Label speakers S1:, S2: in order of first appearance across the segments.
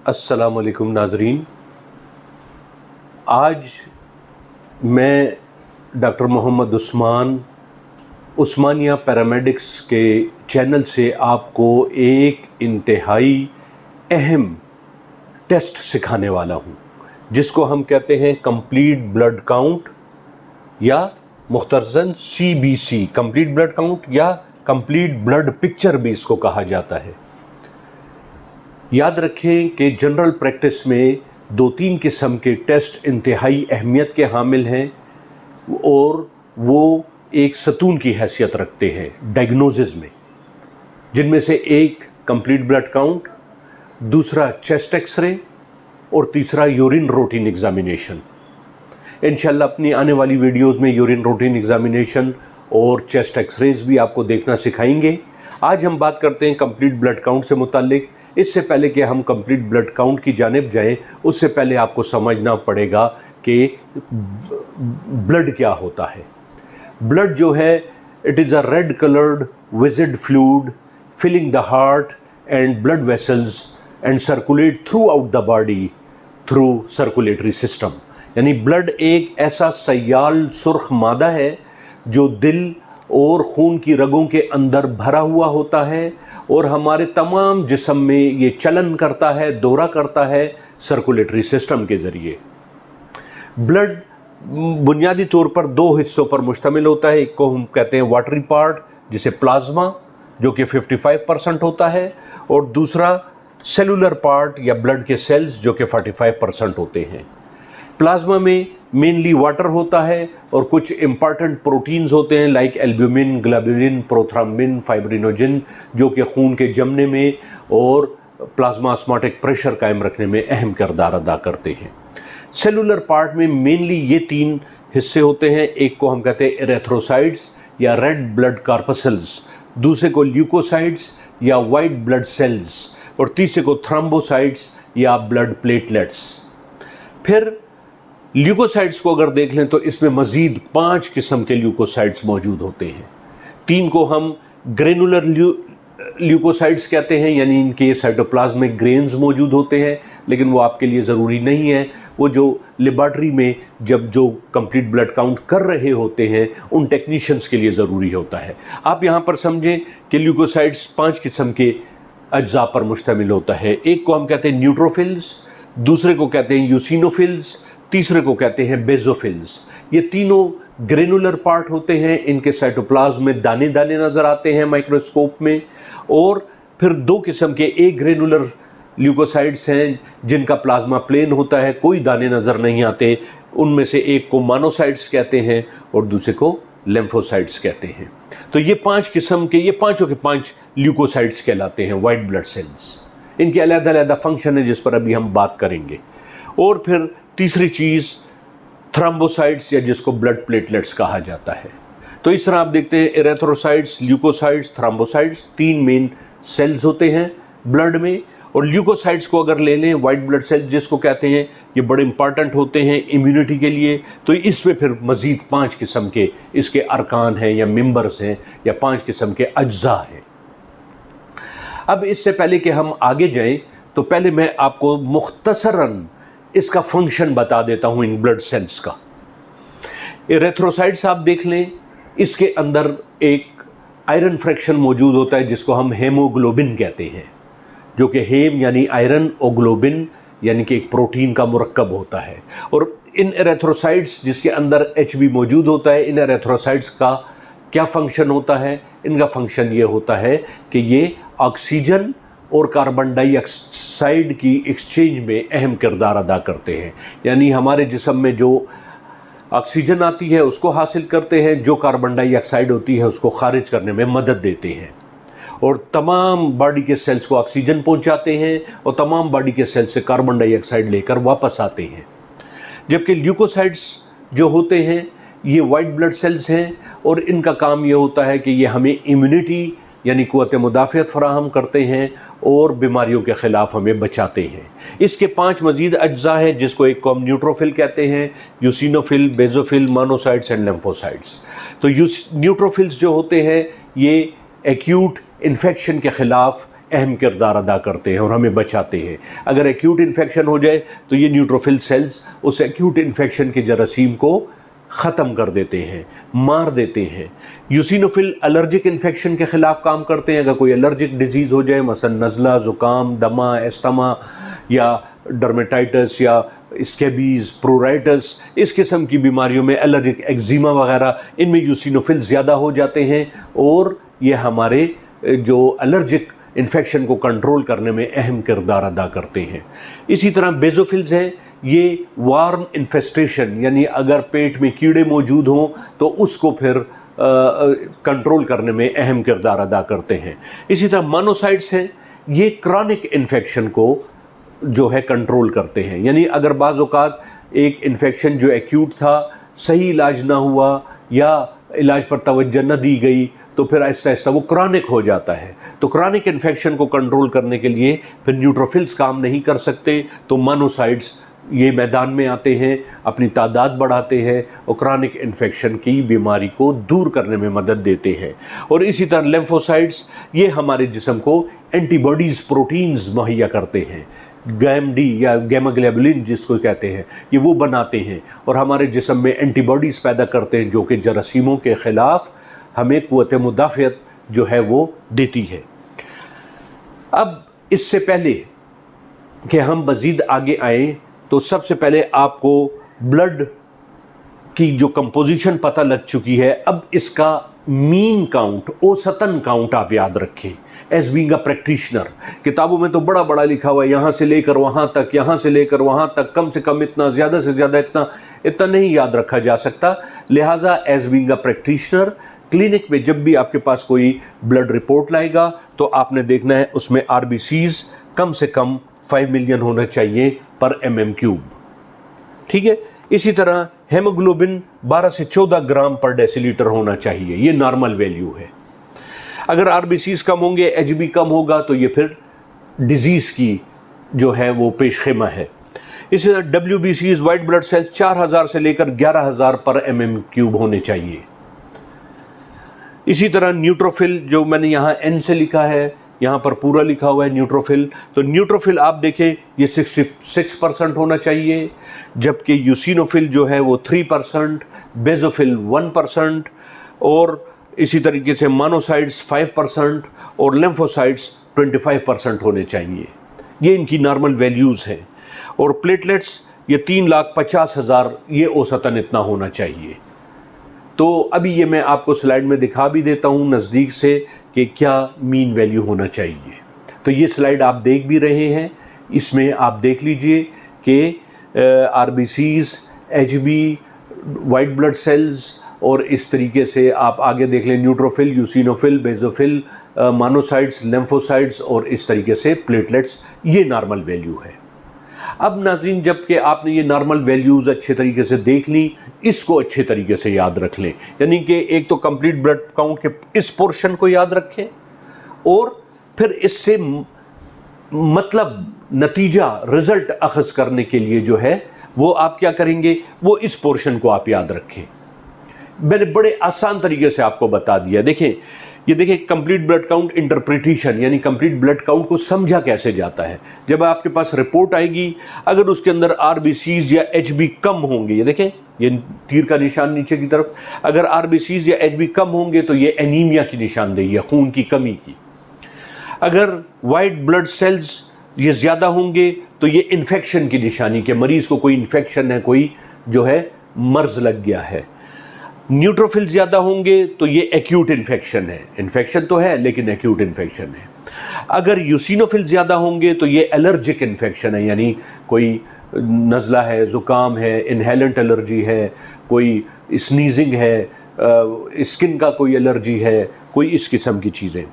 S1: अस्सलामुअलैकुम नाज़रीन। आज मैं डॉक्टर मोहम्मद उस्मान उस्मानिया पैरामेडिक्स के चैनल से आपको एक इंतहाई अहम टेस्ट सिखाने वाला हूँ, जिसको हम कहते हैं कंप्लीट ब्लड काउंट या मुख्तसरन CBC, कंप्लीट ब्लड काउंट या कंप्लीट ब्लड पिक्चर भी इसको कहा जाता है। याद रखें कि जनरल प्रैक्टिस में 2-3 किस्म के टेस्ट इंतहाई अहमियत के हामिल हैं और वो एक सतून की हैसियत रखते हैं डायग्नोसिस में, जिनमें से एक कंप्लीट ब्लड काउंट, दूसरा चेस्ट एक्सरे और तीसरा यूरिन रूटीन एग्जामिनेशन। इंशाल्लाह अपनी आने वाली वीडियोस में यूरिन रूटीन एग्जामिनेशन और चेस्ट एक्सरेज भी आपको देखना सिखाएंगे। आज हम बात करते हैं कंप्लीट ब्लड काउंट से मुताल्लिक। इससे पहले कि हम कंप्लीट ब्लड काउंट की जानिब जाएं, उससे पहले आपको समझना पड़ेगा कि ब्लड क्या होता है। ब्लड जो है, it is a red coloured viscid fluid filling the heart and blood vessels and circulate throughout the body through circulatory system. यानी ब्लड एक ऐसा सयाल सुर्ख मादा है जो दिल और खून की रगों के अंदर भरा हुआ होता है और हमारे तमाम जिस्म में ये चलन करता है, दौरा करता है सर्कुलेटरी सिस्टम के ज़रिए। ब्लड बुनियादी तौर पर 2 हिस्सों पर मुश्तमिल होता है। एक को हम कहते हैं वाटरी पार्ट, जिसे प्लाज्मा, जो कि 55% होता है, और दूसरा सेलुलर पार्ट या ब्लड के सेल्स, जो कि 45% होते हैं। प्लाज्मा में मेनली वाटर होता है और कुछ इंपॉर्टेंट प्रोटीन्स होते हैं like albumin, globulin, prothrombin, fibrinogen, जो कि खून के जमने में और प्लाज्मा ऑस्मोटिक प्रेशर कायम रखने में अहम किरदार अदा करते हैं। सेलुलर पार्ट में मेनली ये 3 हिस्से होते हैं। एक को हम कहते हैं एरेथ्रोसाइट्स या रेड ब्लड कार्पसल्स, दूसरे को ल्यूकोसाइट्स या वाइट ब्लड सेल्स, और तीसरे को थ्रोम्बोसाइट्स या ब्लड प्लेटलेट्स। फिर ल्यूकोसाइट्स को अगर देख लें तो इसमें मज़ीद 5 किस्म के ल्यूकोसाइट्स मौजूद होते हैं। 3 को हम ग्रेनुलर ल्यूकोसाइट्स कहते हैं, यानी इनके साइटोप्लाज्मिक ग्रेन्स मौजूद होते हैं, लेकिन वो आपके लिए ज़रूरी नहीं है। वो जो लेबॉर्ट्री में जब जो कंप्लीट ब्लड काउंट कर रहे होते हैं, उन टेक्नीशियंस के लिए ज़रूरी होता है। आप यहाँ पर समझें कि ल्यूकोसाइट्स 5 किस्म के अज्जा पर मुश्तमिल होता है। एक को हम कहते हैं न्यूट्रोफिल्स, दूसरे को कहते हैं यूसिनोफिल्स, तीसरे को कहते हैं बेजोफिल्स। ये तीनों ग्रेनुलर पार्ट होते हैं। इनके साइटोप्लाज्म में दाने दाने नज़र आते हैं माइक्रोस्कोप में। और फिर 2 किस्म के ए ग्रेनुलर ल्यूकोसाइट्स हैं जिनका प्लाज्मा प्लेन होता है, कोई दाने नज़र नहीं आते। उनमें से एक को मोनोसाइट्स कहते हैं और दूसरे को लिम्फोसाइट्स कहते हैं। तो ये 5 किस्म के, ये पाँचों के 5 ल्यूकोसाइट्स कहलाते हैं, वाइट ब्लड सेल्स। इनके अलग-अलग फंक्शन है जिस पर अभी हम बात करेंगे। और फिर तीसरी चीज़ थ्रोम्बोसाइट्स या जिसको ब्लड प्लेटलेट्स कहा जाता है। तो इस तरह आप देखते हैं erythrocytes, leukocytes, thrombocytes, 3 main cells होते हैं ब्लड में। और ल्यूकोसाइट्स को अगर ले लें, वाइट ब्लड सेल्स जिसको कहते हैं, ये बड़े इंपॉर्टेंट होते हैं इम्यूनिटी के लिए। तो इसमें फिर मज़ीद 5 किस्म के इसके अरकान हैं या मेंबर्स हैं या 5 किस्म के अज्जा हैं। अब इससे पहले कि हम आगे जाएं, तो पहले मैं आपको मुख्तसरन इसका फंक्शन बता देता हूं इन ब्लड सेल्स का। एरेथ्रोसाइट्स आप देख लें, इसके अंदर एक आयरन फ्रैक्शन मौजूद होता है जिसको हम हेमोग्लोबिन कहते हैं, जो कि हेम यानी आयरन और ग्लोबिन यानी कि एक प्रोटीन का मुरक्कब होता है। और इन एरेथ्रोसाइट्स जिसके अंदर HB मौजूद होता है, इन एरेथ्रोसाइट्स का क्या फंक्शन होता है? इनका फंक्शन ये होता है कि ये ऑक्सीजन और कार्बन डाइऑक्साइड की एक्सचेंज में अहम किरदार अदा करते हैं। यानी हमारे जिस्म में जो ऑक्सीजन आती है उसको हासिल करते हैं, जो कार्बन डाइऑक्साइड होती है उसको खारिज करने में मदद देते हैं, और तमाम बॉडी के सेल्स को ऑक्सीजन पहुंचाते हैं और तमाम बॉडी के सेल्स से कार्बन डाइऑक्साइड लेकर वापस आते हैं। जबकि ल्यूकोसाइट्स जो होते हैं ये वाइट ब्लड सेल्स हैं और इनका काम ये होता है कि ये हमें इम्यूनिटी यानी क़ुव्वत मुदाफ़ियत फ़राहम करते हैं और बीमारियों के ख़िलाफ़ हमें बचाते हैं। इसके 5 मज़ीद अज्जा हैं जिसको एक को हम न्यूट्रोफिल कहते हैं, eosinophil, basophil, monocytes and lymphocytes. तो न्यूट्रोफिल्स जो होते हैं ये एक्यूट इन्फेक्शन के ख़िलाफ़ अहम किरदार अदा करते हैं और हमें बचाते हैं। अगर एक्यूट इन्फेक्शन हो जाए तो ये न्यूट्रोफिल सेल्स उस एक्यूट इन्फेक्शन के जरासीम को ख़त्म कर देते हैं, मार देते हैं। यूसिनोफिल एलर्जिक इन्फेक्शन के ख़िलाफ़ काम करते हैं। अगर कोई एलर्जिक डिजीज़ हो जाए, मसलन नज़ला, ज़ुकाम, दमा, एस्थमा या डर्मेटाइटिस या स्केबीज़, प्रोराइटिस, इस किस्म की बीमारियों में, एलर्जिक एक्जिमा वगैरह, इनमें यूसिनोफिल ज़्यादा हो जाते हैं और ये हमारे जो एलर्जिक इन्फेक्शन को कंट्रोल करने में अहम किरदार अदा करते हैं। इसी तरह बेज़ोफिल्स हैं, ये वार्म इन्फेस्टेशन, यानी अगर पेट में कीड़े मौजूद हों तो उसको फिर कंट्रोल करने में अहम किरदार अदा करते हैं। इसी तरह मोनोसाइट्स हैं, ये क्रॉनिक इन्फेक्शन को जो है कंट्रोल करते हैं। यानी अगर बाज़ औक़ात एक इन्फेक्शन जो एक्यूट था, सही इलाज ना हुआ या इलाज पर तवज्जो न दी गई तो फिर आहिस्ता आहिस्ता वो क्रॉनिक हो जाता है। तो क्रॉनिक इन्फेक्शन को कंट्रोल करने के लिए फिर न्यूट्रोफिल्स काम नहीं कर सकते, तो मोनोसाइट्स ये मैदान में आते हैं, अपनी तादाद बढ़ाते हैं और क्रॉनिक इन्फेक्शन की बीमारी को दूर करने में मदद देते हैं। और इसी तरह लिम्फोसाइट्स, ये हमारे जिस्म को एंटीबॉडीज़, प्रोटीन्स मुहैया करते हैं। गैमडी या गैमाग्लोबुलिन जिसको कहते हैं, ये वो बनाते हैं और हमारे जिस्म में एंटीबॉडीज़ पैदा करते हैं जो कि जरासीमों के ख़िलाफ़ हमें क़ुव्वत मुदाफ़ियत जो है वो देती है। अब इससे पहले कि हम मज़ीद आगे आएँ तो सबसे पहले आपको ब्लड की जो कंपोजिशन पता लग चुकी है। अब इसका मीन काउंट, औसतन काउंट आप याद रखें एज बीइंग अ प्रैक्टिशनर। किताबों में तो बड़ा बड़ा लिखा हुआ है, यहाँ से लेकर वहाँ तक, यहाँ से लेकर वहाँ तक, कम से कम इतना, ज़्यादा से ज़्यादा इतना, इतना नहीं याद रखा जा सकता। लिहाजा as being a practitioner clinic में जब भी आपके पास कोई ब्लड रिपोर्ट लाएगा तो आपने देखना है उसमें RBCs कम से कम 5 मिलियन होना चाहिए पर mm³। ठीक है। इसी तरह हेमोग्लोबिन 12 से 14 ग्राम पर डेसीलीटर होना चाहिए, ये नॉर्मल वैल्यू है। अगर RBCs कम होंगे, HB कम होगा तो ये फिर डिजीज़ की जो है वो पेशखेमा है। इसी तरह WBCs, वाइट ब्लड सेल्स 4000 से लेकर 11000 पर mm³ होने चाहिए। इसी तरह न्यूट्रोफिल, जो मैंने यहाँ N से लिखा है, यहाँ पर पूरा लिखा हुआ है न्यूट्रोफिल, तो न्यूट्रोफिल आप देखें ये 66% होना चाहिए, जबकि यूसिनोफिल जो है वो 3%, बेज़ोफिल 1% और इसी तरीके से मोनोसाइट्स 5% और लिम्फोसाइट्स 25% होने चाहिए। ये इनकी नॉर्मल वैल्यूज़ हैं। और प्लेटलेट्स ये 3,50,000, ये औसतन इतना होना चाहिए। तो अभी ये मैं आपको स्लाइड में दिखा भी देता हूँ नज़दीक से कि क्या मीन वैल्यू होना चाहिए। तो ये स्लाइड आप देख भी रहे हैं, इसमें आप देख लीजिए कि RBCs, HB, white blood cells और इस तरीके से आप आगे देख लें न्यूट्रोफिल, यूसिनोफिल, बेज़ोफिल, मोनोसाइट्स, लिम्फोसाइट्स और इस तरीके से प्लेटलेट्स, ये नॉर्मल वैल्यू है। अब नाज़रीन, जबकि आपने ये नॉर्मल वैल्यूज़ अच्छे तरीके से देख ली, इसको अच्छे तरीके से याद रख लें। यानी कि एक तो कंप्लीट ब्लड काउंट के इस पोर्शन को याद रखें और फिर इससे मतलब नतीजा, रिज़ल्ट अखज़ करने के लिए जो है वो आप क्या करेंगे, वो इस पोर्शन को आप याद रखें। मैंने बड़े आसान तरीके से आपको बता दिया। देखें, ये देखिए कंप्लीट ब्लड काउंट इंटरप्रिटेशन, यानी कंप्लीट ब्लड काउंट को समझा कैसे जाता है। जब आपके पास रिपोर्ट आएगी, अगर उसके अंदर RBCs या HB कम होंगे, ये देखें ये तीर का निशान नीचे की तरफ, अगर RBCs या HB कम होंगे तो ये एनीमिया की निशानदेही है, खून की कमी की। अगर वाइट ब्लड सेल्स ये ज़्यादा होंगे तो ये इन्फेक्शन की निशानी, के मरीज़ को कोई इन्फेक्शन है, कोई जो है मर्ज़ लग गया है। न्यूट्रोफिल ज़्यादा होंगे तो ये एक्यूट इन्फेक्शन है, इन्फेक्शन तो है लेकिन एक्यूट इन्फेक्शन है। अगर यूसिनोफिल ज़्यादा होंगे तो ये एलर्जिक इन्फेक्शन है, यानी कोई नज़ला है, ज़ुकाम है, इनहेलेंट एलर्जी है, कोई स्नीजिंग है, स्किन का कोई एलर्जी है, कोई इस किस्म की चीज़ें।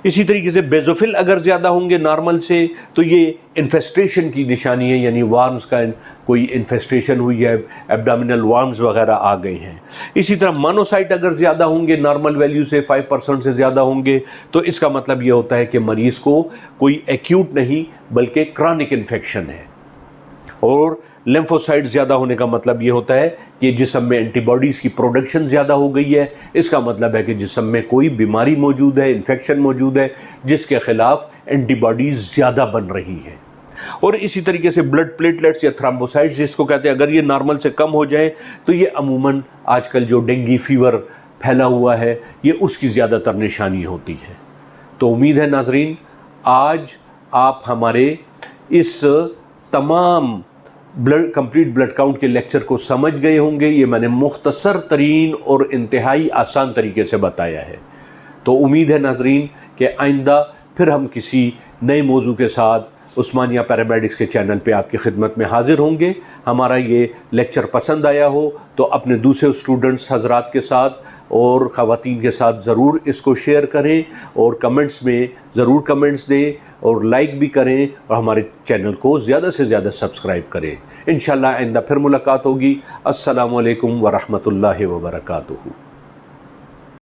S1: इसी तरीके से बेज़ोफिल अगर ज़्यादा होंगे नॉर्मल से तो ये इन्फेस्टेशन की निशानी है, यानी वार्म्स का कोई इन्फेस्टेशन हुई है, एब्डोमिनल वार्म्स वगैरह आ गए हैं। इसी तरह मोनोसाइट अगर ज़्यादा होंगे, नॉर्मल वैल्यू से 5% से ज़्यादा होंगे, तो इसका मतलब ये होता है कि मरीज़ को कोई एक्यूट नहीं बल्कि क्रॉनिक इन्फेक्शन है। और लिम्फोसाइट ज़्यादा होने का मतलब ये होता है कि जिस्म में एंटीबॉडीज़ की प्रोडक्शन ज़्यादा हो गई है। इसका मतलब है कि जिस्म में कोई बीमारी मौजूद है, इन्फेक्शन मौजूद है, जिसके ख़िलाफ़ एंटीबॉडीज़ ज़्यादा बन रही हैं। और इसी तरीके से ब्लड प्लेटलेट्स या थ्रोम्बोसाइट्स जिसको कहते हैं, अगर ये नॉर्मल से कम हो जाए तो ये अमूमन आजकल जो डेंगू फीवर फैला हुआ है ये उसकी ज़्यादातर निशानी होती है। तो उम्मीद है नाजरीन आज आप हमारे इस तमाम कंप्लीट ब्लड काउंट के लेक्चर को समझ गए होंगे। ये मैंने मुख्तसर तरीन और इंतहाई आसान तरीके से बताया है। तो उम्मीद है नाजरीन कि आइंदा फिर हम किसी नए मौजू के साथ उस्मानिया पैरामेडिक्स के चैनल पे आपकी खिदमत में हाजिर होंगे। हमारा ये लेक्चर पसंद आया हो तो अपने दूसरे स्टूडेंट्स हजरात के साथ और ख़वातीन के साथ ज़रूर इसको शेयर करें और कमेंट्स में ज़रूर कमेंट्स दें और लाइक भी करें और हमारे चैनल को ज़्यादा से ज़्यादा सब्सक्राइब करें। इंशाअल्लाह आइंदा फिर मुलाकात होगी। अस्सलामु अलैकुम व रहमतुल्लाहि व बरकातुहू।